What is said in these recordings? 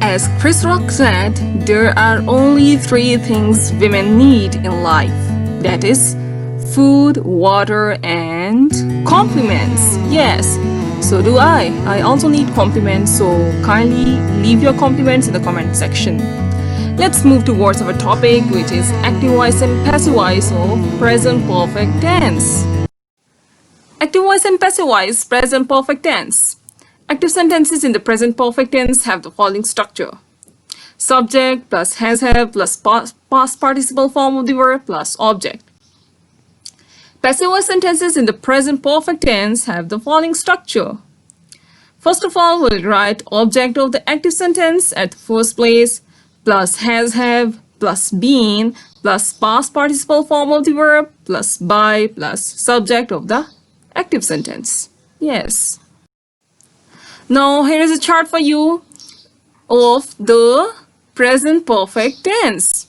As Chris Rock said, there are only three things women need in life. That is, food, water, and compliments. Yes, so do I. I also need compliments, so kindly leave your compliments in the comment section. Let's move towards our topic, which is active voice and passive voice of present perfect tense. Active voice and passive voice, present perfect tense. Active sentences in the present perfect tense have the following structure. Subject plus has have plus past participle form of the verb plus object. Passive voice sentences in the present perfect tense have the following structure. First of all, we'll write object of the active sentence at the first place plus has have plus been plus past participle form of the verb plus by plus subject of the active sentence. Yes. Now here is a chart for you of the present perfect tense.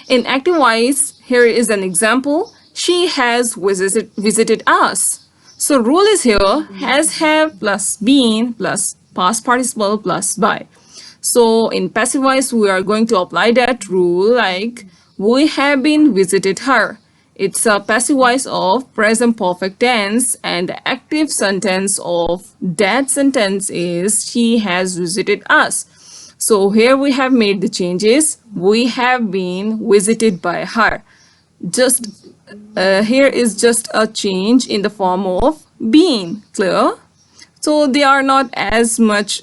In active voice, here is an example. She has visited us. So rule is here, has have plus been plus past participle plus by. So in passive voice, we are going to apply that rule like we have been visited her. It's a passive voice of present perfect tense, and the active sentence of that sentence is she has visited us. So here we have made the changes. We have been visited by her. Here is just a change in the form of been. Clear? So they are not as much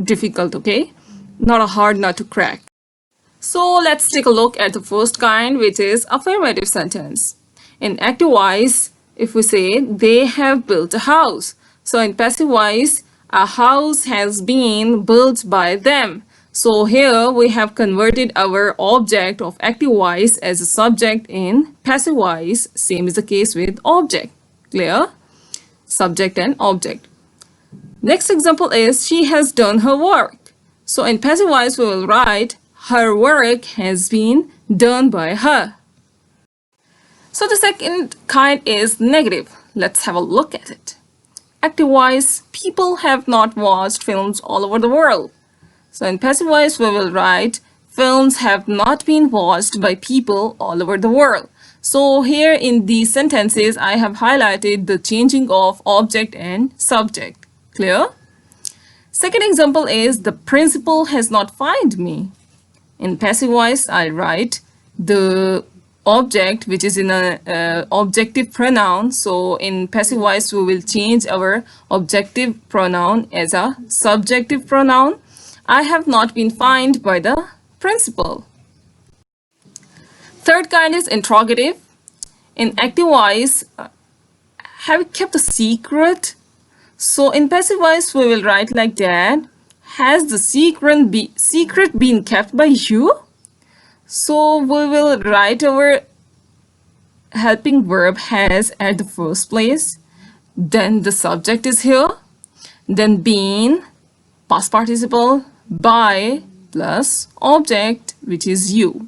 difficult, okay? Not a hard nut to crack. So let's take a look at the first kind, which is affirmative sentence. In active voice, if we say they have built a house. So in passive voice, a house has been built by them. So here we have converted our object of active voice as a subject in passive voice. Same is the case with object. Clear? Subject and object. Next example is she has done her work. So in passive voice, we will write her work has been done by her. So the second kind is negative. Let's have a look at it. Active voice, people have not watched films all over the world. So in passive voice, we will write films have not been watched by people all over the world. So here in these sentences, I have highlighted the changing of object and subject. Clear? Second example is the principal has not found me. In passive voice, I write the object which is in a objective pronoun. So in passive voice, we will change our objective pronoun as a subjective pronoun. I have not been found by the principal. Third kind is interrogative. In active voice, have you kept a secret? So in passive voice, we will write like that. Has the secret been kept by you? So we will write our helping verb has at the first place. Then the subject is here. Then been, past participle, by plus object, which is you.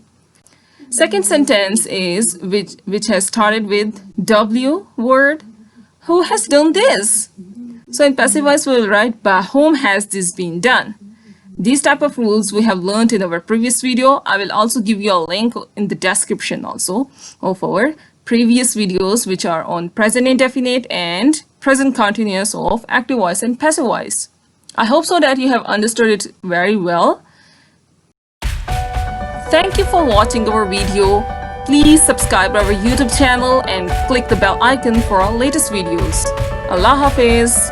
Second sentence is which has started with W word. Who has done this? So in passive voice, we will write by whom has this been done. These type of rules we have learned in our previous video. I will also give you a link in the description also of our previous videos, which are on present indefinite and present continuous of active voice and passive voice. I hope so that you have understood it very well. Thank you for watching our video. Please subscribe our YouTube channel and click the bell icon for our latest videos. Allah Hafiz.